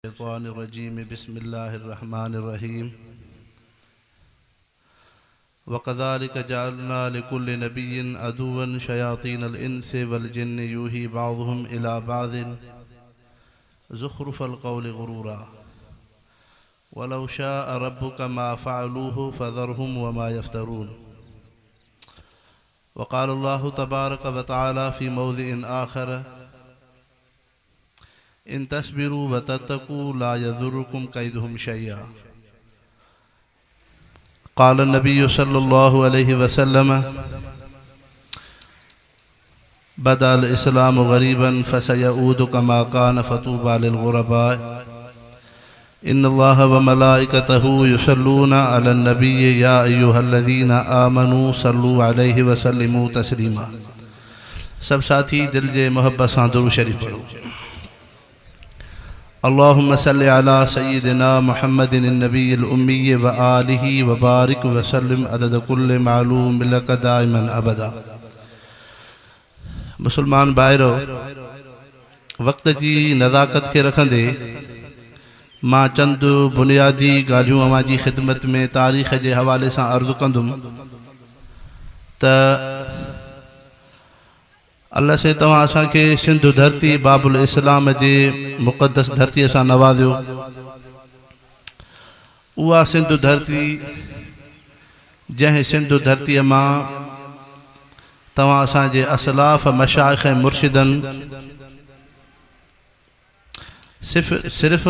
शैतानिर्रजीम बिस्मिल्लाहिर्रहमानिर्रहीम वक़ज़ालिक जअलना लिकुल्लि नबिय्यिन अदुव्वन शयातीनल इंसि वल जिन्नि यूही बाज़ुहुम इला बाज़िन ज़ुख़्रुफ़ल क़ौलि गुरूरा वलौ शाअ रब्बुका मा फ़अलूहु फ़ज़रहुम वमा यफ़्तरून। वक़ाल अल्लाहु तबारक व तआला फ़ी मौज़िइन आख़र इन तस्बिरू व तत्तकू ला यज़ुर्रुकुम कैदुहुम शैया। क़ाल नबी सल्लल्लाहु अलैहि वसल्लम बदअल इस्लामु ग़रीबन फसयऊदु कमा कान फ़तूबा लिल-ग़ुरबा। इन्नल्लाह व मलाइकतहु युसल्लूना अलन नबिय्य या अय्युहल्लज़ीना आमनू सल्लू अलैहि व सल्लिमू तस्लीमा। सब साथी दिल जे मोहब्बत सां दुरूद शरीफ पढ़ो। अल्लाहुम्मा सल्लि अला सय्यिदिना मुहम्मदिन नबील उम्मी व आलिहि व बारिक व सल्लिम अदद कुल्ल मालूम लक दाइमन अबदा। मुसलमान भाइरो, वक्त जी नज़ाकत के रखंदे मां चंद बुनियादी ॻाल्हियूं अवां जी ख़िदमत में तारीख़ के हवाले से अर्ज़ु कंदुमि त अल्लाह से तव्हां असांखे सिंध धरती बाबुल इस्लाम जे मुक़द्दस धरती सां नवाज़ियो। उहा सिंध धरती जंहिं सिंध धरतीअ मां तव्हां असांजे असलाफ़ मशाइख़ मुर्शिदन सिर्फ़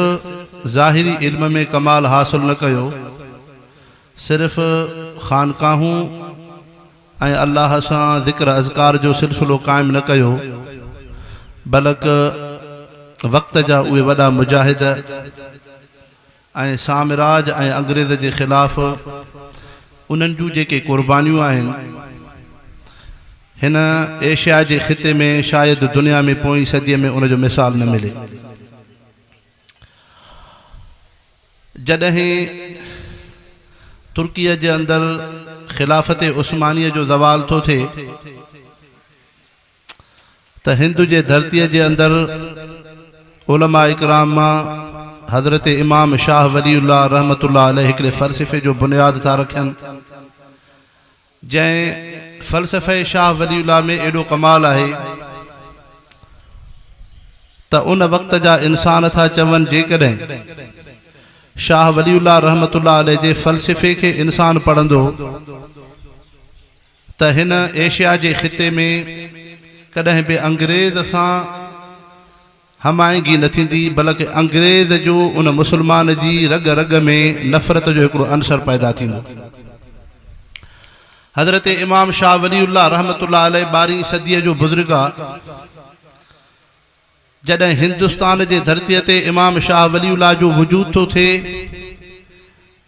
ज़ाहिरी इल्म में कमाल हासिल न कयो, सिर्फ़ ख़ानकाहूं ऐं अल्लाह सां ज़िक्र अज़कार जो सिलसिलो क़ाइमु न कयो, बल्कि वक़्त जा उहे वॾा मुजाहिद ऐं साम्राज ऐं अंग्रेज़ जे ख़िलाफ़ उन्हनि जूं जेके क़ुर्बानियूं आहिनि, हिन एशिया जे ख़िते में शायदि दुनिया में पोईं सदीअ में उन जो मिसाल न मिले। जॾहिं तुर्कीअ जे अंदरि खिलाफत उस्मानिया जो ज़वाल तो थे तो हिंदू जे धरती के अंदर उलमा इकराम मां हज़रत इमाम शाह वलीउल्लाह रहमतुल्लाह अलैहि हिकिड़े फ़लसफ़े जो बुनियाद था रखन। जैं फ़लसफ़े शाह वलीउल्लाह में एडो कमाल है तो उन वक्त जा इंसान था चवन जेकॾहिं शाह वलीउल्लाह रहमतुल्लाह अलैहि जे फ़लसफ़े के इंसान पढ़ंदो त हिन एशिया के ख़िते में कदें भी अंग्रेज़ सां हमायगी न थींदी, बल्कि अंग्रेज़ जो उन मुसलमान जी रग रग में नफ़रत जो एक अंसर पैदा थींदो। हज़रत इमाम शाह वलीउल्लाह रहमतुल्लाह अलैहि 12वीं सदी जो बुज़ुर्ग आ। जॾहिं हिंदुस्तान जे धरती ते इमाम शाह वलीउल्लाह जो वजूद तो थे,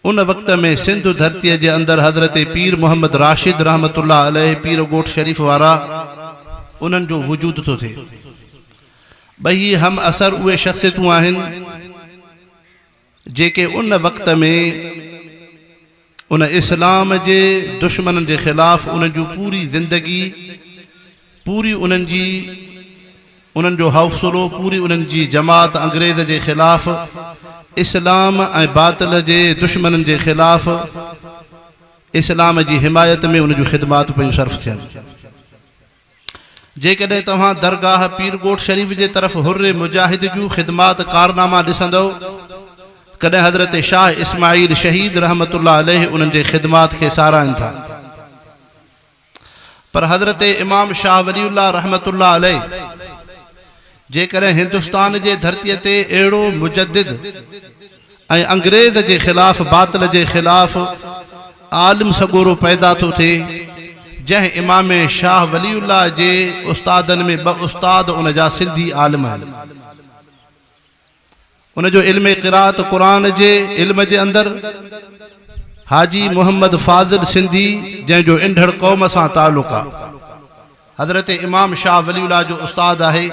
उन वक्त में सिंध धरती के अंदर हज़रत पीर मोहम्मद राशिद रहमतुल्लाह अलैहि पीर गोट शरीफ वारा उन्हनि जो वजूद तो थे। बई हम असर उहे शख्सियतूं आहिनि जेके उन वक्त में उन इस्लाम के दुश्मन के खिलाफ उन पूरी जिंदगी, पूरी उन्हनि जो हौसलो, पूरी उन्हनि जी जमात अंग्रेज़ के खिलाफ इस्लाम ऐं बातिल के दुश्मन के खिलाफ इस्लाम की हिमायत में उन ख़िदमात पे सर्फ थियनि। जेकॾहिं तव्हां दरगाह पीर गोट शरीफ के तरफ हुर्रे मुजाहिद जूं ख़िदमात कारनामा ॾिसंदो, कदें हज़रत शाह इस्माइल शहीद रहमतुल्लाह अलैहि उन्हनि जे ख़िदमात के साराहनि था। पर हज़रत इमाम शाह वलीउल्लाह रहमतुल्लाह अलैहि जेकॾहिं हिंदुस्तान के धरती ते अड़ो मुजद्दिद ऐं अंग्रेज़ के खिलाफ बातिल के खिलाफ आलिम सगोरो पैदा तो थे, जह इमाम शाह वलीउल्लाह के उस्तादन में ब उस्ताद उन जा सिंधी आलिम आहिनि। उन जो इल्म क़िरात कुरान के इल्म के अंदर हाजी मोहम्मद फाजिल सिंधी जैं इंढड़ कौम से ताल्लुक़ आ, हज़रत इमाम शाह वलीउल्लाह जो उस्ताद है।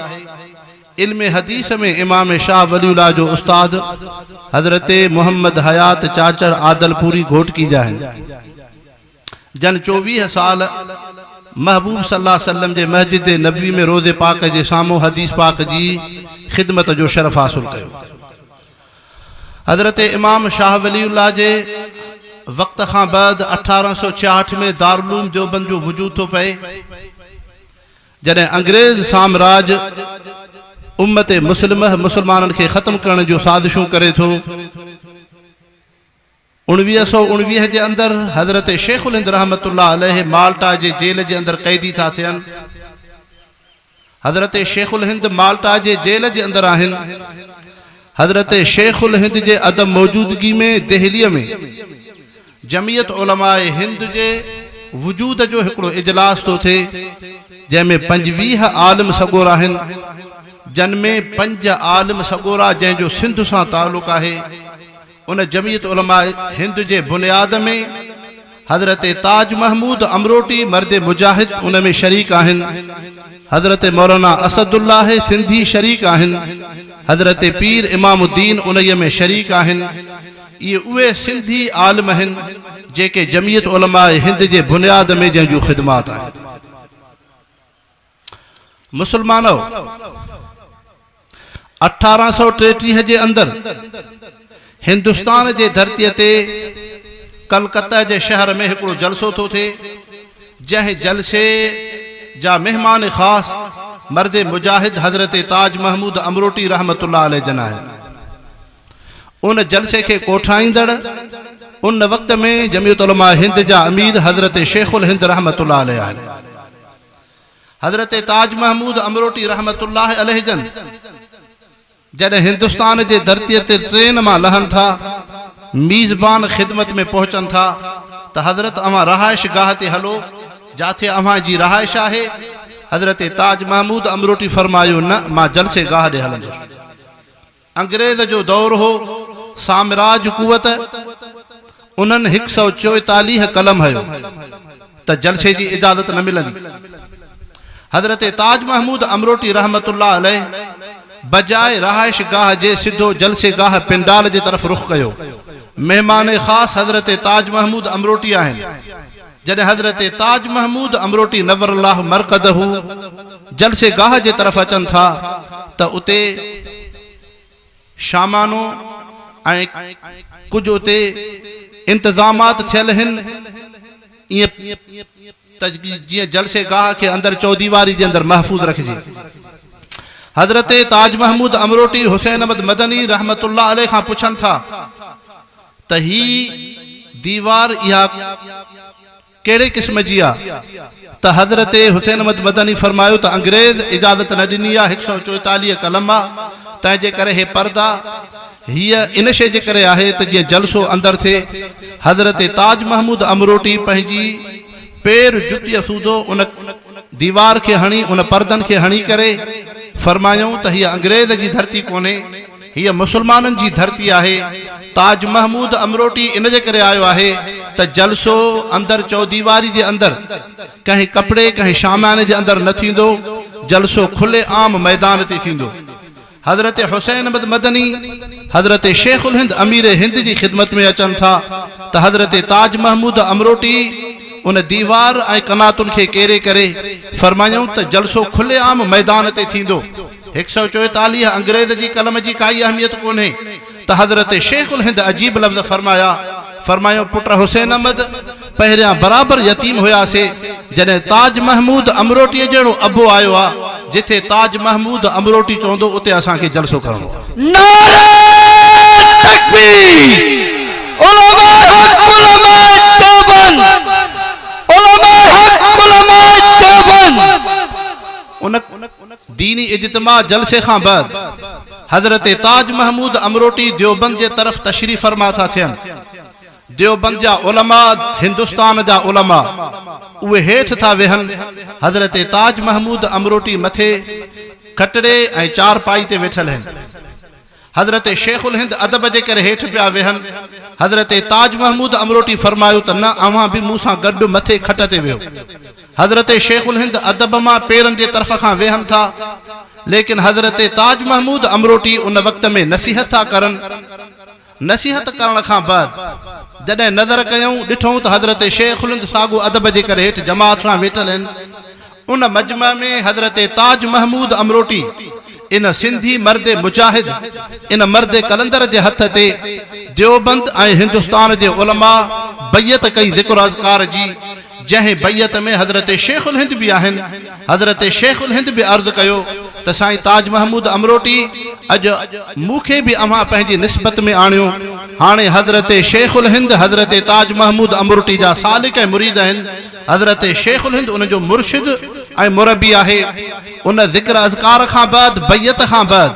इल्म हदीस में इमाम शाह वलीउल्लाह जो उस्ताद हज़रत मोहम्मद हयात चाचर आदलपुरी घोट की जाए। जन 24 साल महबूब सल्लल्लाहु अलैहि वसल्लम के मस्जिद नबवी में रोज़े पाक के सामो हदीस पाक की खिदमत जो शरफ हासिल किया। हज़रत इमाम शाह वलीउल्लाह जे वक़्त खां बाद 1866 में दारुल देवबंद जो वजूद थो पए, जॾहिं अंग्रेज़ साम्राज उम्मत मुसलमाननि खे ख़त्म करण जो साज़िशूं करे थो। 1919 जे अंदरि हज़रत शेखुल हिंद रहमतुल्लाह अलैहि माल्टा जे जेल जे अंदरि क़ैदी था थियनि। हज़रत शेखुल हिंद माल्टा जे जेल जे अंदरि आहिनि। हज़रत शेखुल हिंद जे अदम मौजूदगी में दिल्लीअ में जमीयत उलमाए हिंद जे वजूद जो हिकिड़ो इजलास थो थिए, जंहिंमें 25 आलिम सगोर आहिनि, जिन में 5 आलिम सगोरा जंहिंजो सिंध सां ताल्लुक़ आहे। उन जमीयत उलमाए हिंद जे बुनियाद में हज़रत ताज महमूद अमरोटी मर्द मुजाहिद उन में शरीक आहिनि। हज़रत मौलाना असदुल्लाह सिंधी शरीक आहिनि। हज़रत पीर इमामुद्दीन उन्हीअ में शरीक आहिनि। ये उहे सिंधी आलिम आहिनि जेके जमीयत उलमाए हिंद जे बुनियाद में जंहिंजूं ख़िदमात आहिनि। मुसलमानो, 1833 जे अंदरि हिंदुस्तान जे धरतीअ ते कलकत्ता जे शहर में हिकिड़ो जलसो थो थिए, जंहिं जलसे जा मेहमान ख़ास मर्द मुजाहिद हज़रत ताज महमूद अमरोटी रहमतुल्लाह अलैह जन आहिनि। उन जलसे के कोठाईंदड़ उन वक़्त में जमीयत उलमा हिंद जा अमीर हज़रत शेखुल हिंद रहमतुल्लाह अलैह आहिनि। हज़रत ताज महमूद अमरोटी रहमतुल्लाह अलैह जन जॾहिं हिंदुस्तान जे धरतीअ ते ट्रेन मां लहनि था, मीज़बान ख़िदमत में पहुचनि था त हज़रत अवां रहाइश गाह ते हलो, जाथे अवां जी रहाइश आहे। हज़रत ताज महमूद अमरोटी फरमायो, न, मां जलसे गाह ॾे हलंदुसि। अंग्रेज़ जो दौर हो, साम्राज कुवत, उन्हनि 144 कलम हयो त जलसे जी इजाज़त न मिलंदी। हज़रत ताज महमूद अमरोटी रहमतुल्लाह अलैह बजाए रहाइश गाह जे सिधो जलसे गाह पिंडाल जे तरफ़ रुख कयो। मेहमान ख़ास हज़रत ताज महमूद अमरोटी आहिनि। जॾहिं हज़रत ताज महमूद अमरोटी नवरल्लाह मरकदहू जलसे गाह जे तरफ़ अचनि था त उते शामानो ऐं कुझु उते इंतज़ामात थियल आहिनि, ईअं जीअं जलसे गाह खे अंदरि चौदीवारी जे अंदरि महफ़ूज़ रखिजे। हज़रत ताज महमूद अमरोटी हुसैन अहमद मदनी रहमतुल्लाह अलैह खां पुछनि था त ही दीवार इहा कहिड़े क़िस्म जी आहे? त हज़रत हुसैन अहमद मदनी फरमायो त अंग्रेज़ इजाज़त न ॾिनी आहे, 144 कलम आहे, तंहिंजे करे हे पर्दा हीअ इन शइ जे करे आहे त जीअं जलसो अंदरि थिए। हज़रत ताज महमूद अमरोटी पंहिंजी पैर जुतीअ सूधो उन दीवार खे हणी, उन पर्दनि खे हणी करे फरमायूं त हीअ अंग्रेज़ जी धरती कोन्हे, हीअ मुसलमाननि जी धरती आहे। ताज महमूद अमरोटी इन जे करे आयो आहे त जलसो अंदरि चौदीवारी जे अंदरि कंहिं कपिड़े कंहिं शामाने जे अंदरि न थींदो, जलसो खुले आम मैदान ते थींदो। हज़रत हुसैन अहमद मदनी हज़रत शेखुल हिंद अमीर हिंद जी ख़िदमत में अचनि था त हज़रत ताज महमूद अमरोटी उन दीवार ऐं कनातुनि खे केरे करे फरमायूं त जलसो खुले आम मैदान ते थींदो। 144 अंग्रेज़ जी कलम जी काई अहमियत कोन्हे। त हज़रत शेखुल हिंद अजीब लफ़्ज़ फरमायो पुट हुसैन अहमद, पहिरियां बराबरि यतीम हुयासीं, जॾहिं ताज महमूद अमरोटीअ जहिड़ो अबो आयो आहे, जिथे ताज महमूद अमरोटी चवंदो उते असांखे जलसो करणो आहे। नारे तकबीर, उलमा हक, उलमा देवबंद, उलमा हक, उलमा देवबंद। उन दीनी इज्तिमा जलसे खां बाद हज़रत ताज महमूद अमरोटी देवबंद जे तरफ़ तशरीफ़ फरमा था थियनि। देवबंद जा उलमा, हिंदुस्तान जा उलमा, उहे हेठि था वेहनि। हज़रत ताज महमूद अमरोटी मथे खटड़े ऐं चारपाई ते वेठल आहिनि। हज़रत शेखुल हिंद अदब जे करे हेठि पिया वेहनि। हज़रत ताज महमूद अमरोटी फरमायो त न, अवां बि मूंसां गॾु मथे खट ते वेहो। हज़रत शेखुल हिंद अदब मां पेरनि जे तरफ़ खां वेहनि था, लेकिन हज़रत ताज महमूद अमरोटी उन वक़्त में नसीहत था करनि। नसीहत करण खां बाद जॾहिं नज़र कयूं, ॾिठूं त हज़रत शेखुल हिंद साॻो अदब जे करे हेठि जमात सां वेठल आहिनि। उन मजमा में हज़रत ताज महमूद अमरोटी इन सिंधी मर्द मुजाहिद इन मर्द कलंदर जे हथ ते देवबंद ऐं हिंदुस्तान जे उलमा बैयत कई ज़िक्र अज़कार जी, जंहिं बैयत में हज़रत शेखुल हिंद भी आहिनि। हज़रत शेखुल हिंद भी अर्ज़ कयो त साईं ताज महमूद अमरोटी अॼु मूंखे बि अव्हां पंहिंजी निस्बत में आणियो। हाणे हज़रत शेखुल हिंद हज़रत ताज महमूद अमरोटी जा सालिक ऐं मुरीद आहिनि। हज़रत शेखुल हिंद उन जो मुर्शिद ऐं मुरबी आहे। उन ज़िक्र अज़कार खां बाद बैयत खां बाद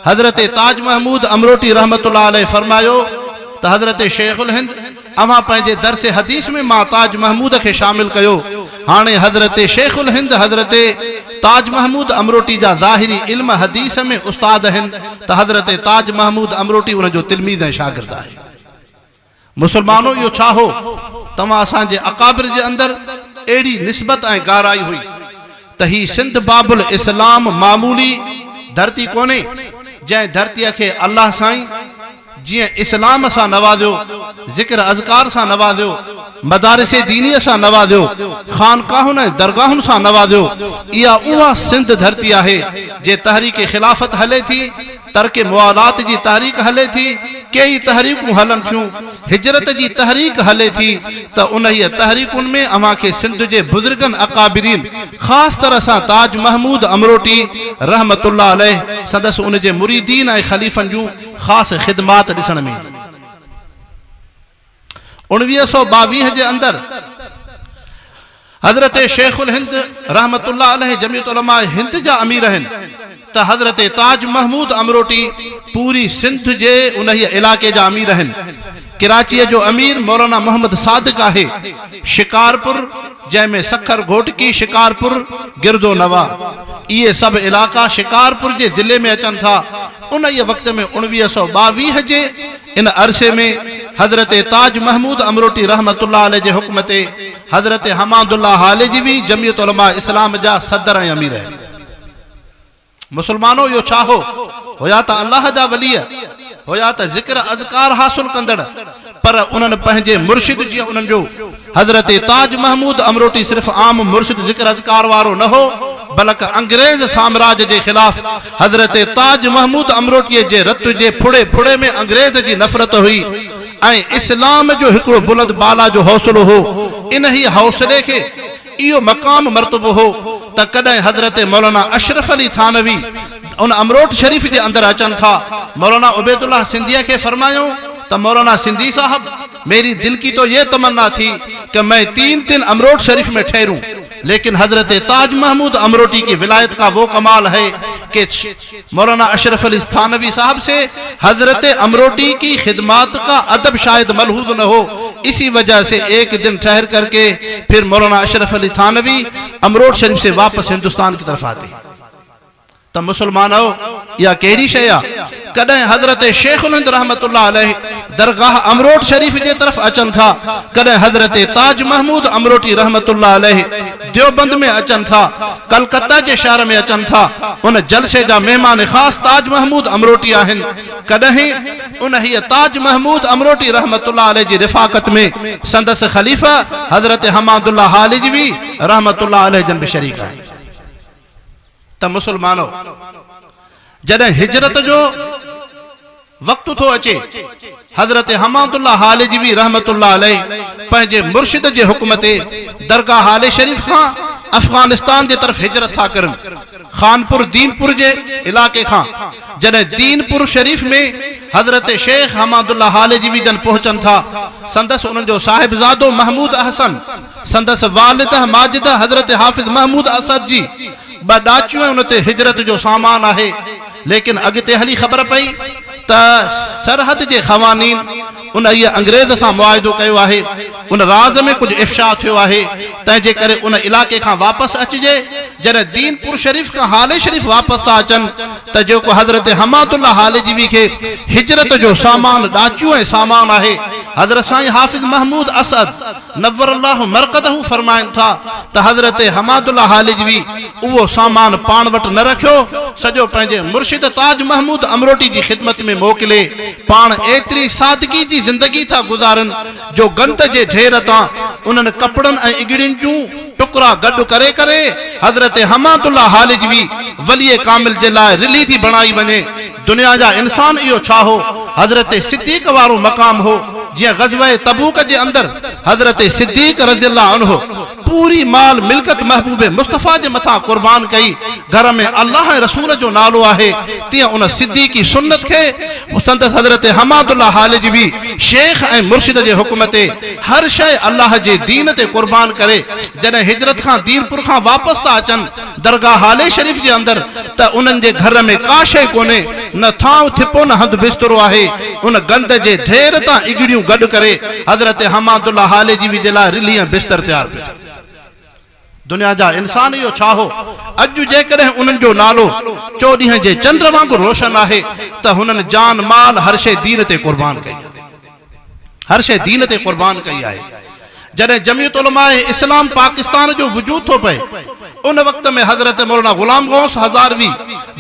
हज़रत ताज महमूद अमरोटी रहमतुल्लाह अलैह फरमायो त हज़रत शेखुल हिंद अव्हां पंहिंजे दरस हदीस में मां ताज महमूद खे शामिल कयो। हाणे हज़रत शेखुल हिंद हज़रत ताज महमूद अमरोटी जा ज़ाहिरी इल्म हदीस में उस्ताद आहिनि त हज़रत ताज महमूद अमरोटी उन जो तिलमीज़ ऐं शागिर्द आहे। मुसलमानो इहो छा हो, तव्हां असांजे अकाबिर जे अंदरि अहिड़ी निस्बत ऐं गाराई हुई त ही सिंध बाबुल इस्लाम मामूली धरती कोन्हे जंहिं धरतीअ खे अल्लाह साईं जियां इस्लाम सां नवाज़ियो, ज़िक्र अज़कार सां नवाज़ियो, मदारिस दीनीअ सां नवाज़ियो, खानकाहुनि ऐं दरगाहुनि सां नवाज़ियो, इहा उहा सिंध धरती आहे जे तहरीक खिलाफ़त हले थी, तर्क मुआलात जी तहरीक हले थी, कई तहरीकूं हलन थियूं, हिजरत जी तहरीक हले थी। त उन तहरीकुनि में अव्हां खे सिंध जे बुज़ुर्गनि अकाबिरीन ख़ासि तरह सां ताज महमूद अमरोटी रहमतुल्लाह अलैह संदसि उन जे मुरीदीन ऐं ख़लीफ़नि जूं ख़ासि ख़िदमात ॾिसण में। 1922 जे अंदरि हज़रत शेखुल हिंद रहमतुल्लाह अलैह जमीयत उलमा हिंद जा अमीर आहिनि त हज़रत ताज महमूद अमरोटी पूरी सिंध जे उन इलाके जा अमीर आहिनि। कराचीअ जो अमीर मौलाना मोहम्मद सादिक आहे। शिकारपुर जंहिंमें सखर घोटकी, शिकारपुर, गिरदो नवा, इहे सभु इलाका शिकारपुर जे ज़िले में अचनि था। उन वक़्त में 1922 जे इन अरसे में हज़रत ताज महमूद अमरोटी रहमतुल्लाह अलैह जे हुक्म ते हज़रत हमादुल्लाह हालिजवी जमीयत उलमा इस्लाम जा सदर ऐं अमीर आहिनि। मुसलमानो इहो छा हो, हुया त अल्लाह जा वली, हुया त ज़िक्र अज़कार हासिल कंदड़, पर उन्हनि पंहिंजे मुर्शिद जीअं उन्हनि जो हज़रत ताज महमूद अमरोटी सिर्फ़ आम मुर्शिद ज़िक्र अज़कार वारो न हो, बल्कि अंग्रेज़ साम्राज्य जे ख़िलाफ़ हज़रत ताज महमूद अमरोटीअ जे रत जे फुड़े फुड़े में अंग्रेज़ जी नफ़रत हुई ऐं इस्लाम जो हिकिड़ो बुलंद बाला जो हौसलो हो। इन ही हौसले खे इहो मक़ाम मर्तबो हो त कॾहिं हज़रत मौलाना अशरफ अली थानवी उन अमरोट शरीफ़ जे अंदरि अचनि था। मौलाना उबैदुल्लाह सिंधिया खे फरमायो त मौलाना सिंधी साहब, मेरी दिल की तो ये तमन्ना थी कि मैं 3 दिन अमरोट शरीफ में ठहरूं, लेकिन हज़रत ताज महमूद अमरोटी की विलायत का वो कमाल है कि मौलाना अशरफ अली थानवी साहब से हज़रत अमरोटी की खिदमात का अदब शायद मलहूज न हो। इसी वजह से एक दिन ठहर करके फिर मौलाना अशरफ अली थानवी अमरोट शरीफ से वापस हिंदुस्तान की तरफ आते। त मुसलमानो या कहिड़ी शइ आहे, कॾहिं हज़रत शेखुल हिंद रहमतुल्लाह अलैह दरगाह अमरोट शरीफ जे तरफ अचनि था, कॾहिं हज़रत ताज महमूद अमरोटी रहमतुल्लाह अलैह देवबंद में अचनि था, कलकत्ता जे शहर में अचनि था। उन जलसे जा मेहमान ख़ासि ताज महमूद अमरोटी आहिनि। कॾहिं उन ताज महमूद अमरोटी रहमतुल्लाह अलैह जी रिफ़ाक़त में संदसि ख़लीफ़ा हज़रत हमादुल्लाह हालिजवी रहमतुल्लाह अलैह जन बि शरीक आहिनि। त मुसलमानो, जॾहिं हिजरत जो वक़्तु थो अचे, हज़रत हमादुल्लाह हालिजवी रहमतुल्लाह अलैह पंहिंजे मुर्शिद जे हुक्म ते दरगाह हाले शरीफ खां अफ़गानिस्तान जे तरफ़ हिजरत था करनि। खानपुर दीनपुर जे इलाके खां जॾहिं दीनपुर शरीफ में हज़रत शेख हमादुल्लाह हालिजवी जन पहुचनि था, संदसि उन्हनि जो साहिबज़ादो महमूद अहसन, संदसि वालिदा माजिदा हज़रत हाफ़िज़ महमूद असद जी ॿ ॾाचियूं उन ते हिजरत जो सामान आहे। लेकिन अॻिते हली ख़बर पई त सरहद जे ख़वानीन उन इहे अंग्रेज़ सां मुआहिदो कयो आहे, उन राज़ में कुझु इफ़शा थियो आहे, तंहिंजे करे उन इलाके खां वापसि अचिजे। जॾहिं दीनपुर शरीफ खां हाले शरीफ वापसि था अचनि त जेको हज़रत हमादुल्लाह हालिजवी खे हिजरत जो सामान ॾाचियूं ऐं सामान आहे, हज़रत साईं हाफ़िज़ महमूद असद नव्वरल्लाहु मरक़दहु फरमाइनि था त हज़रत हमादुल्लाह हालिजवी उहो सामान पाण वटि न रखियो, सॼो पंहिंजे मुर्शिद ताज महमूद अमरोटी जी ख़िदमत में मोकिले पाण एतिरी सादगी जी ज़िंदगी था गुज़ारनि जो गंद जे ढेर तां उन्हनि कपड़नि ऐं इगड़ियुनि जूं टुकड़ा गॾु करे करे हज़रत हमादुल्लाह हालिजवी वली कामिल जे लाइ रिली थी बणाई वञे। दुनिया जा इंसान इहो छा हो, हज़रत सिद्दीक़ वारो मक़ाम हो। जियां ग़ज़वा तबूक जे अंदर हज़रत सिद्दीक़ रज़ियल्लाहु अन्हु पूरी माल मिल्कत महबूब मुस्तफ़ा जे मथां कुर्बान कई। घर में अल्लाह रसूल जो नालो आहे, तीअं उन सिद्दीक़ी सुन्नत खे संदसि हज़रत हमादुल्लाह हालिजवी शेख ऐं मुर्शिद जे हुक्म ते हर शइ अल्लाह जे दीन ते कुर्बान करे जॾहिं हिजरत खां दीनपुर खां वापसि था अचनि दरगाह हाले शरीफ़ जे अंदर, त उन्हनि जे घर में का शइ कोन्हे, न थांव थिपो न हंधु बिस्तरो आहे। उन गंद जे ढेर तां इगड़ियूं गॾु करे हज़रत हमादुल्लाह हालिजवी जे लाइ रिली ऐं बिस्तर तयारु कयो। दुनिया जा इंसान इहो छा हो, अॼु जेकॾहिं उन्हनि जो नालो चोॾींहं जे चंड वांगुरु रोशन आहे त हुननि जान माल हर शइ दीन ते कुर्बान कई, हर शइ दीन ते कुर्बान कई आहे। जॾहिं जमीयत उलमाए इस्लाम पाकिस्तान जो वजूद थो पए, उन वक़्त में हज़रत मौलाना गुलाम गौस हज़ारवी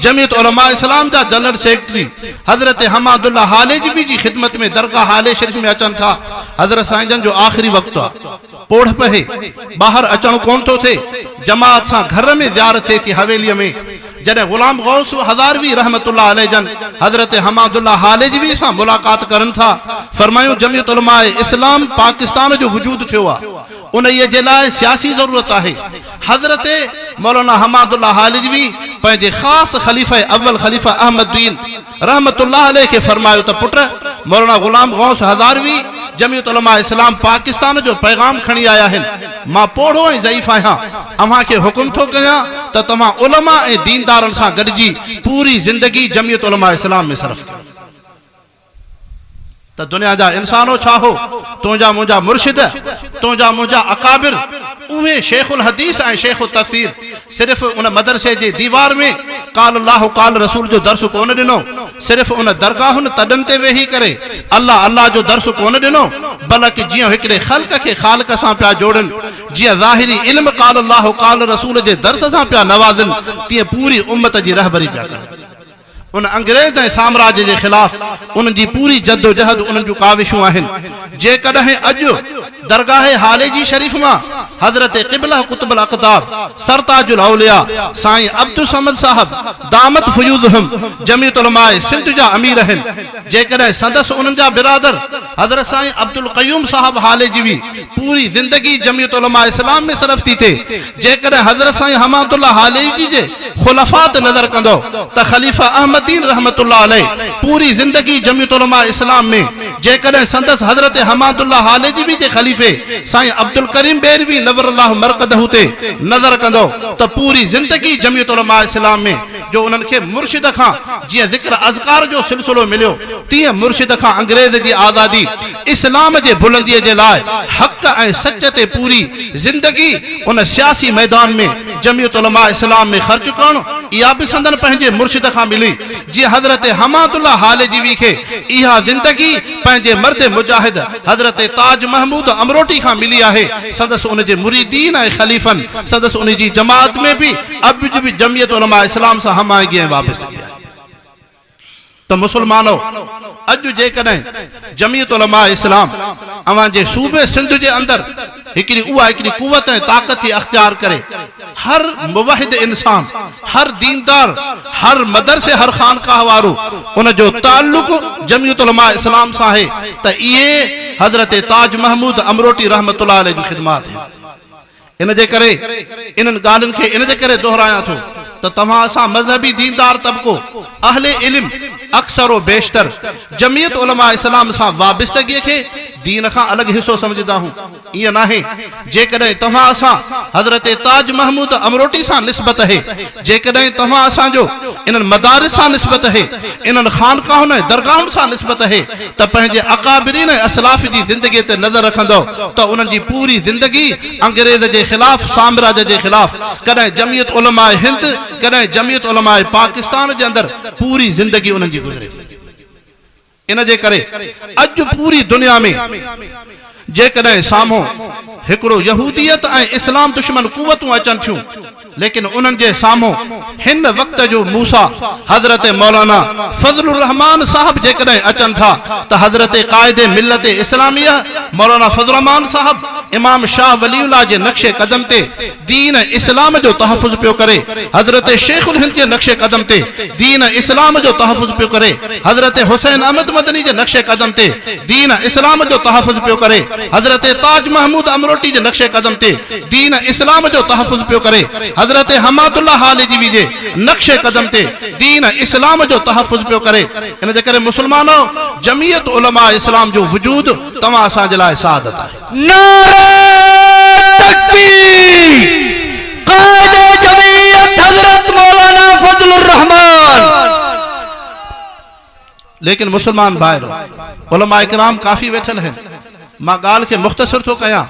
जमीयत उलमाए इस्लाम जा जनरल सेक्रेटरी हज़रत हमादुल्लाह हालिजवी जी ख़िदमत में दरगाह हाले शरीफ़ में अचनि था। हज़रत साईं जन जो आख़िरी वक़्तु आहे, पोढ़ पहे, ॿाहिरि अचणु कोन थो थिए, जमात सां घर में ज़ियारत थिए थी हवेलीअ में। जॾहिं गुलाम गौस हज़ारवी रहमतुल्लाह अलैह जन हज़रत हमादुल्लाह हालिजवी सां मुलाक़ात करनि था, फरमायूं जमीयत उलमाए इस्लाम पाकिस्तान जो वजूद थियो आहे, उन जे लाइ सियासी ज़रूरत आहे। हज़रत मौलाना हमादुल्लाह हालिजवी पंहिंजे ख़ासि ख़लीफ़ा अव्वल ख़लीफ़ा अहमदुद्दीन रहमतुल्लाह अलैह खे फरमायो त पुट मौलाना गुलाम गौस हज़ारवी जमीयत उलमा इस्लाम पाकिस्तान जो पैगाम खणी आया आहिनि। मां पोढ़ो ऐं ज़ईफ़ आहियां, अव्हां खे हुकुम थो कयां त तव्हां उलमा ऐं दीनदारनि सां गॾिजी पूरी ज़िंदगी जमीयत उलमा इस्लाम में सर्फ़ कयो। त दुनिया जा इंसानो छा हो, तुंहिंजा मुंहिंजा मुर्शिद, तुंहिंजा मुंहिंजा अकाबिर, उहे शेखुल हदीस ऐं शेखुल तफ़सीर सिर्फ़ उन मदरसे जे दीवार में काल अल्लाह काल रसूल जो दर्स कोन ॾिनो, सिर्फ़ उन दरगाहुनि तॾनि ते वेही करे अल्लाह अल्लाह जो दर्स कोन ॾिनो, बल्कि जीअं हिकिड़े ख़ल्क़ खे ख़ालिक़ सां पिया जोड़नि, जीअं ज़ाहिरी इल्म काल अल्लाह काल रसूल जे दर्स सां पिया नवाज़नि, तीअं पूरी उम्मत जी रहबरी पिया कनि। उन अंग्रेज़ ऐं साम्राज्य जे ख़िलाफ़ उन्हनि जी पूरी जद्दोजहद, उन्हनि जूं काविशूं आहिनि। जेकॾहिं अॼु दरगाह हाले जी शरीफ़ मां हज़रत क़िबला कुतुबुल अक़ताब सरताजुल औलिया साईं अब्दुल समद साहब दामत फयूज़हुम जमीयत उलमाए सिंध जा अमीर आहिनि, जेकॾहिं संदसि उन्हनि जा बिरादर हज़रत साईं अब्दुल क़यूम साहब हालिजवी पूरी ज़िंदगी जमीयत उलमा इस्लाम में सर्फ़ थी थिए, जेकॾहिं हज़रत साईं हमादुल्लाह हालिजवी जे ख़ुलफ़ात नज़र कंदो त ख़लीफ़ा अहमदीन रहमतुल्लाह अलैह पूरी ज़िंदगी जमीयत उलमा इस्लाम में, जेकॾहिं संदसि हज़रत हमादुल्लाह हालिजवी जे ख़लीफ़े साईं अब्दुल करीम बेरवी नवरल्लाहु मरक़दहु ते नज़र कंदो त पूरी ज़िंदगी जमीयत उलमा इस्लाम में जो उन्हनि खे मुर्शिद खां जीअं ज़िक्र अज़कार जो सिलसिलो मिलियो, तीअं मुर्शिद खां अंग्रेज़ जी आज़ादी इस्लाम जे बुलंदीअ जे लाइ हक़ ऐं सच ते पूरी ज़िंदगी उन सियासी मैदान में जमीयत उलमा इस्लाम में ख़र्च करणु, इहा बि संदन पंहिंजे मुर्शिद खां मिली। जीअं हज़रत हमादुल्लाह हालिजवी खे इहा ज़िंदगी पंहिंजे मर्द मुजाहिद हज़रत ताज महमूद अमरोटी खां मिली आहे, संदसि उन जे मुरीदीन ऐं ख़लीफ़नि संदसि उन जी जमात में बि अॼु बि जमीयत उलमा इस्लाम सां हमायगी ऐं वाबस्तगी आहे। त मुसलमानो, अॼु जेकॾहिं जमीयत उलमा इस्लाम अव्हां जे सूबे सिंध जे अंदरि हिकिड़ी कुवत ऐं ताक़त थी अख़्तियार करे, हर मुवहिद इंसान, हर दीनदार, हर मदरसे, हर खानकाह वारो उन जो ताल्लुक़ जमीयत उलमा इस्लाम सां आहे, त इहे हज़रत ताज महमूद अमरोटी रहमतुल्लाह अलैह जी ख़िदमत आहे। इन जे करे इन्हनि ॻाल्हियुनि खे इन जे करे दोहरायां थो त तव्हां असां मज़हबी दीनदार तबिको अहले इल्म अक्सर बेशतर जमीयत उलमा इस्लाम सां वाबस्तगीअ खे दीन खां अलॻि हिसो समझदा हूं, ईअं नाहे। जेकॾहिं तव्हां असां हज़रत ताज महमूद अमरोटी सां निस्बत आहे, जेकॾहिं तव्हां असांजो इन्हनि मदारिस सां निस्बत आहे, इन्हनि खानकाहुनि ऐं दरगाहुनि सां निस्बत आहे, त पंहिंजे अकाबिरीन ऐं असलाफ जी ज़िंदगीअ ते नज़र रखंदो त उन्हनि जी पूरी ज़िंदगी अंग्रेज़ जे ख़िलाफ़, साम्राज्य जे ख़िलाफ़, कॾहिं जमीयत उलमा हिंद, कॾहिं जमीयत उलमा पाकिस्तान जे अंदरि पूरी ज़िंदगी उन्हनि जी गुज़रे। इन जे करे अॼु पूरी दुनिया में जेकॾहिं साम्हूं हिकिड़ो यहूदियत ऐं इस्लाम दुश्मन कुवतूं अचनि थियूं, लेकिन उन्हनि जे साम्हूं हिन वक़्त जो मूसा हज़रत मौलाना फज़लुर रहमान साहब जेकॾहिं अचनि था त हज़रत क़ाइदे मिल्लत इस्लामिया मौलाना फज़लुर रहमान साहब इमाम शाह वलीउल्लाह जे नक्शे कदम ते दीन इस्लाम जो तहफ़्फ़ुज़ पियो करे, हज़रत शेखुल हिंद जे नक्शे कदम ते दीन इस्लाम जो तहफ़्फ़ुज़ पियो करे, हज़रत हुसैन अहमद मदनी जे नक्शे कदम ते दीन इस्लाम जो तहफ़्फ़ुज़ पियो करे, हज़रत ताज महमूद अमरोटी जे नक्शे कदम ते दीन इस्लाम जो तहफ़्फ़ुज़ पियो करे, हज़रत हमादुल्लाह हालिजवी जे नक्शे कदम ते दीन इस्लाम जो तहफ़्फ़ुज़ पियो करे। इन जे करे मुसलमानो, जमीयत उलमा इस्लाम जो वजूद तव्हां असांजे लाइ सआदत आहे। नारे तकबीर, क़ाइदे जमीयत हज़रत मौलाना फज़लुर रहमान। लेकिन मुसलमान भाइरो, उलमा इकराम काफ़ी वेठल हैं। मां ॻाल्हि खे मुख़्तसर थो कयां,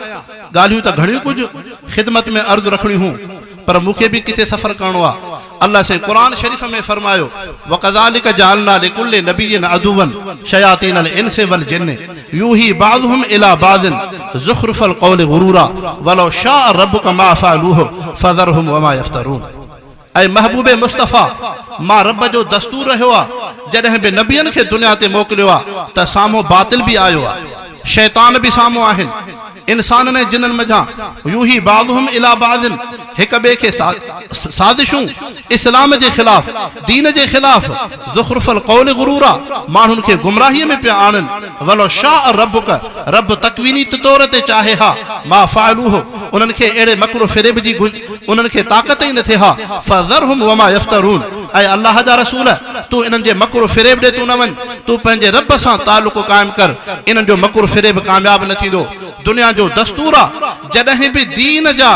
ॻाल्हियूं त घणियूं कुझु ख़िदमत में अर्ज़ रखणी हूं, पर मूंखे भी किथे सफ़र करणो आहे। अल्लाह से कुरान शरीफ में फरमायो, वकज़ालिक जअलना लिकुल्लि नबिय्यिन अदुव्वन शयातीनल इंसि वल जिन्न यूही बाज़ुहुम इला बाज़िन ज़ुख़्रुफ़ल क़ौलि गुरूरा वलौ शाअ रब्बुका मा फ़अलूहु फ़ज़रहुम वमा यफ़्तरून। ऐं महबूबे मुस्तफ़ा, मां रब जो दस्तूर रहियो आहे जॾहिं बि नबियनि खे दुनिया ते मोकिलियो आहे त साम्हूं बातिल बि आयो आहे, शैतान बि साम्हूं आहिनि, इंसान ने जिनन मझां यूही बाज़ुहुम इला बाज़िन, हिक ॿिए खे साज़िशूं इस्लाम जे ख़िलाफ़, दीन जे ख़िलाफ़, ज़ुख़्रुफ़ल क़ौलि गुरूरा, माण्हुनि खे गुमराहीअ में पिया आणनि। वलो शाअ रब्बुका, रब तकवीनी तौर ते चाहे हा, मा फ़अलूहु, उन्हनि खे अहिड़े मकरो फ़िरेब जी उन्हनि खे ताक़त ई न थिए हा, फ़ज़रहुम वमा यफ़्तरून। ऐं अल्लाह जा रसूल, तू इन्हनि जे मकरो फ़िरेब ॾे तू न वञ, तू पंहिंजे रब सां तालुक़ क़ाइमु कर, इन्हनि जो मकरो फ़िरेब कामयाब न थींदो। दुनिया जो दस्तूर आहे, जॾहिं बि दीन जा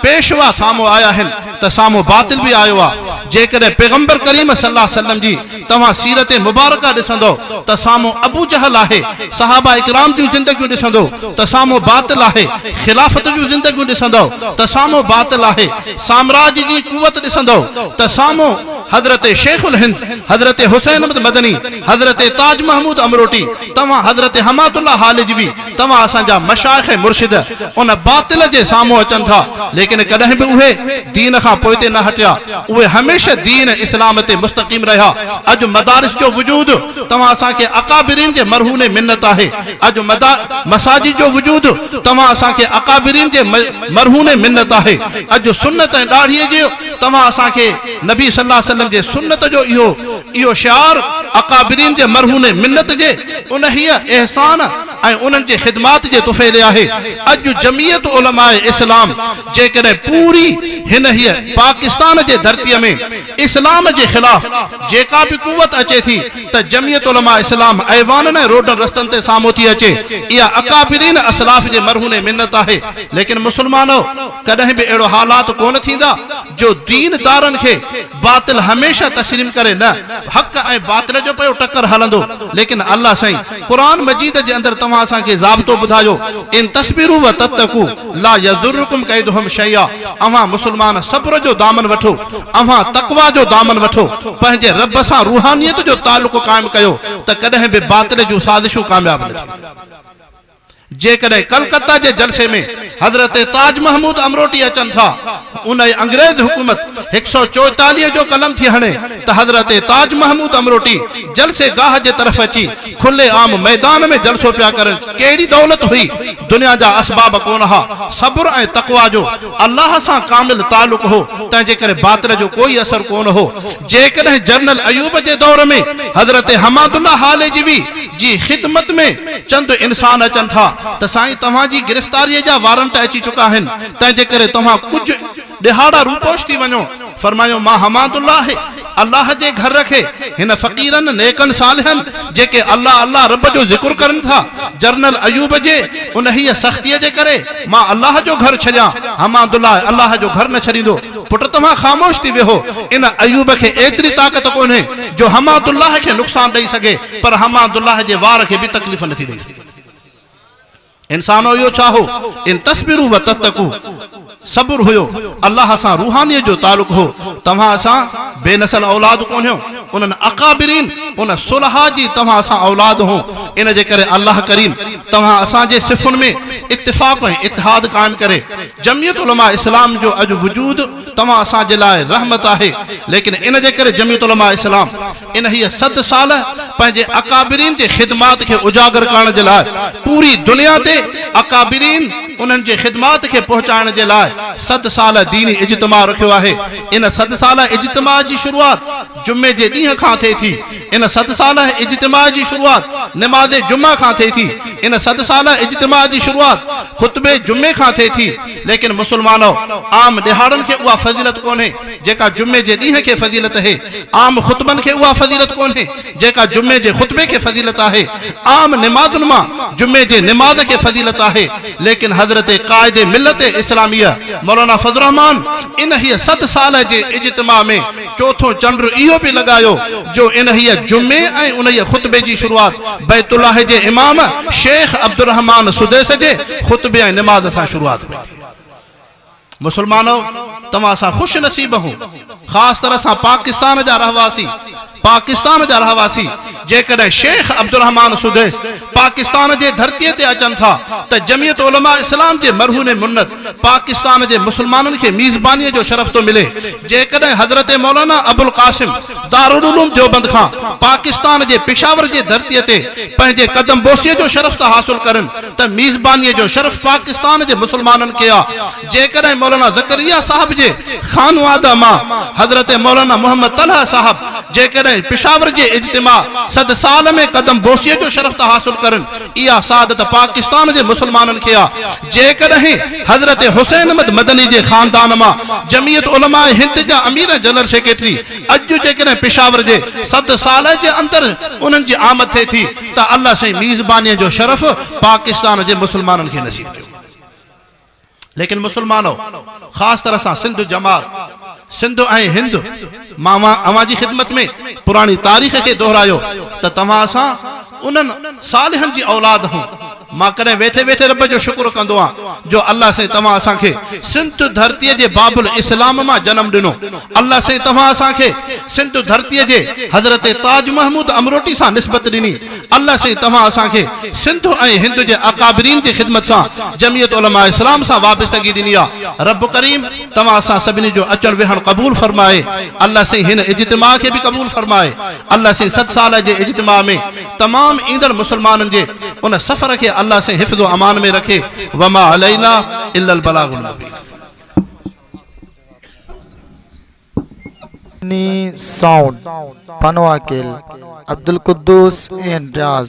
पेशवा साम्हूं आया आहिनि त साम्हूं बातिल बि आयो आहे। जेकॾहिं पैगंबर करीम सल्लल्लाहु अलैहि वसल्लम जी तव्हां सीरत मुबारका ॾिसंदो त साम्हूं अबू जहल आहे, सहाबा इकराम जूं ज़िंदगियूं ॾिसंदो त साम्हूं बातिल आहे, ख़िलाफ़त जूं ज़िंदगियूं ॾिसंदो त साम्हूं बातिल आहे, साम्राज्य जी कुवत ॾिसंदो त साम्हूं हज़रत शेखुल हिंद, हज़रत हुसैन अहमद मदनी, हज़रत ताज महमूद अमरोटी, तव्हां हज़रत हमादुल्लाह हालिजवी, तव्हां असांजा मशाइख़ मुर्शिद उन बातिल जे साम्हूं अचनि था, लेकिन कॾहिं बि उहे दीन खां पोइते न हटिया, उहे हमेशह दीन इस्लाम ते मुस्तक़ीम रहिया। अॼु मदारिस जो वजूद तव्हां असांखे अकाबिरीन जे मरहूने मिन्नत आहे। अॼु मसाजिद जो वजूद तव्हां असांखे अकाबिरीन जे मरहूने मिन्नत आहे। अॼु सुन्नत ऐं ॾाढ़ीअ जो तव्हां असांखे नबी सल्लल्लाहु अलैहि वसल्लम जे सुन्नत जो इहो शिआर अकाबिरीन जे मरहूने मिन्नत जे उन हीअ एहसान ऐं उन्हनि जे ख़िदमात जे तुफ़ैले आहे। अॼु जमीयत उलमाए इस्लाम जेकॾहिं पूरी हिन हीअ पाकिस्तान जे धरतीअ में इस्लाम जे ख़िलाफ़ जेका बि कुवत अचे थी त जमीयत उलमा इस्लाम ऐवाननि ऐं रोडनि रस्तनि ते साम्हूं थी अचे, इहा अकाबिरीन असलाफ जे मरहूने मिन्नत आहे। लेकिन मुसलमानो, कॾहिं बि अहिड़ो हालात कोन थींदा जो दीनदारनि खे बातिल हमेशह तस्लीम करे, न हक़ ऐं बातिल जो पियो टक्कर हलंदो। लेकिन अल्लाह साईं क़ुरान मजीद जे अंदरि तव्हां असांखे ज़ाब्तो ॿुधायो, इन तस्बीरू व तत्तकू ला यज़ुरुकुम कैदुहुम शैया। अव्हां मुसलमान सब्र जो दामन वठो, अव्हां तक़वा जो दामन वठो, पंहिंजे रब सां रूहानियत जो तालुक़ क़ाइमु कयो त कॾहिं बि बातिल जूं साज़िशूं कामयाब न थियूं। जेकॾहिं कलकत्ता जे जलसे में हज़रत ताज महमूद अमरोटी अचनि था, उन अंग्रेज हुकूमत 144 जो कलम थी हणे त हज़रत ताज महमूद अमरोटी जलसे गाह जे तरफ़ अची खुले आम मैदान में जलसो पिया करनि। कहिड़ी दौलत हुई, दुनिया जा असबाब कोन हा, सब्र ऐं तक़वा जो अल्लाह सां कामिल तालुक़ हो, तंहिंजे करे बातिल जो कोई असर कोन हो। जेकॾहिं जनरल अयूब जे दौर में हज़रत हमादुल्लाह हालिजवी जी ख़िदमत में चंद इंसान अचनि था त साईं तव्हांजी गिरफ़्तारीअ जा वारंट अची चुका आहिनि, तंहिंजे करे तव्हां कुझु ॾिहाड़ा रूपोश थी वञो। फरमायो, मां हमादुल्लाह अल्लाह जे घर रखे हिन फ़क़ीरनि नेकनि सालिहनि जेके अल्लाह अल्लाह रब जो ज़िक्र करनि था, जनरल अयूब जे उन हीअ सख़्तीअ जे करे मां अल्लाह जो घर छॾियां, हमादुल्लाह अल्लाह जो घर न छॾींदो। पुट तव्हां ख़ामोश थी वेहो, इन अयूब खे एतिरी ताक़त कोन्हे जो हमादुल्लाह खे नुक़सान ॾेई सघे, पर हमादुल्लाह जे वार खे बि तकलीफ़ नथी ॾेई सघे। इंसानो इहो छा हो, इन तस्बीरू व तत्तकू, सब्र हुयो, अल्लाह सां रूहानियत जो तालुक़ हो। तव्हां असां बेनसल औलाद कोन हो, उन्हनि अकाबिरीन उन सुलहा जी तव्हां असां औलाद हो। इन जे करे अल्लाह करीम तव्हां असांजे सिफ़ुनि में इत्तिफ़ाक़ ऐं इतिहाद क़ाइमु करे जमियत उलमा इस्लाम जो अज वजूद तमा असा जे लाए रहमत है। लेकिन इन जे करे जमियत उलमा इस्लाम इन ही 7 साल पंहिंजे अकाबिरीन जे खिदमात के उजागर करण जे लाए पूरी दुनिया ते अकाबिरीन उन्हनि जे खिदमात के पहुंचाइण जे लाए 7 साल दीनी इज्तिमा रखियो आहे। इन 7 साल इज्तिमा जी शुरुआत जुमे जे ॾींहं खां थिए थी। इन 7 साल इज्तिमा जी शुरुआत नमाज़ जुमा खां थिए थी। इन 7 साल इज्तिमा जी शुरुआत खुतबे जुमे खां थिए थी। लेकिन मुसलमानों आम ॾिहाड़नि खे उहा फज़ीलत कोन्हे जेका जुमे जे ॾींहं खे फज़ीलत आहे। आम खुतबनि खे उहा फज़ीलत कोन्हे जेका जुमे जे खुतबे खे फज़ीलत आहे। आम नमाज़ुनि मां जुमे जे नमाज़ खे फज़ीलत आहे। लेकिन हज़रत क़ाइदे मिल्लत इस्लामिया मौलाना फज़लुर रहमान इन ही 7 साल जे इज्तिमा में चौथों चंड इहो भी लगायो जो इन ही जुमे ऐं उन खुतबे जी शुरुआत बैतुल्लाह जे इमाम शेख अब्दुर रहमान सुदैस जे खुतबे ऐं नमाज सां शुरुआत कई। मुसलमानों तव्हां सां खुश नसीब हूं खास तरह सां पाकिस्तान जा रहवासी जेकॾहिं शेख अब्दुर रहमान सुदैस पाकिस्तान जे धरतीअ ते अचनि था त जमियत उलमा इस्लाम जे मरहून मुन्नत पाकिस्तान जे मुसलमाननि खे मीज़बानीअ जो शरफ़ तो मिले। जेकॾहिं हज़रत मौलाना अबुल कासिम दारुल उलूम देवबंद खां पाकिस्तान जे पेशावर जे धरतीअ ते पंहिंजे कदम बोसीअ जो शरफ़ था हासिल करनि त मीज़बानीअ जो शरफ़ पाकिस्तान जे मुसलमाननि खे आहे। जेकॾहिं मौलाना ज़करिया साहब जे खानवादा मां हज़रत मौलाना मोहम्मद तलहा साहब जेकॾहिं पेशावर जे इज्तिमा 7 साल में कदम बोसीअ जो शरफ़ था हासिल करनि इहा सादत पाकिस्तान जे मुसलमाननि खे आहे। जेकॾहिं हज़रत हुसैन अहमद मदनी जे खानदान मां जमियत उलमा हिंद जा अमीर जनरल सेक्रेटरी अॼु जेकॾहिं पेशावर जे 7 साल जे अंदरि उन्हनि जी आमद थिए थी त अल्लाह साईं मीज़बानीअ जो शरफ़ पाकिस्तान जे मुसलमाननि खे नसीब कयो। लेकिन मुसलमानों खास तरह सां सिंध जमात सिंध ऐं हिंद मां अवां जी खिदमत में पुरानी तारीख़ के दोहरायो त तव्हां असां उन्हनि सालिहनि जी औलाद हूं। मां कॾहिं वेठे वेठे रब जो शुक्र कंदो आहियां जो अल्लाह से तव्हां असांखे सिंध धरतीअ जे बाबुल इस्लाम मां जनम ॾिनो। अल्लाह से तव्हां असांखे सिंध धरतीअ जे हज़रत ताज महमूद अमरोटी सां निस्बत ॾिनी। अल्लाह से तव्हां असांखे सिंध ऐं हिंद जे अकाबिरीन जी खिदमत सां जमियत उलमा इस्लाम सां वाबस्तगी ॾिनी आहे। रब करीम तव्हां असां सभिनी जो अचण वेहण क़बूल फरमाए। अल्लाह से हिन इज्तिमा खे भी कबूल फरमाए। अल्लाह से 7 साल जे इज्तिमा में तमाम ईंदड़ मुसलमाननि जे उन सफ़र के अल्लाह से हिफ्ज़ो अमान में रखे। वमा अलैना इल्लल बलागुल मुबीन। Sound Pano Aqil Abdul Quddus and Raj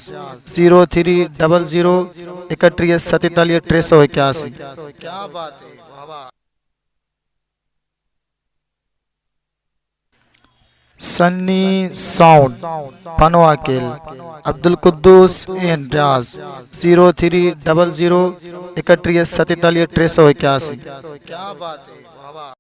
0300 31 47 381। क्या बात है। Sunny sound Pano Aqil Abdul Quddus and Raj 0300 31 47 381। क्या बात है।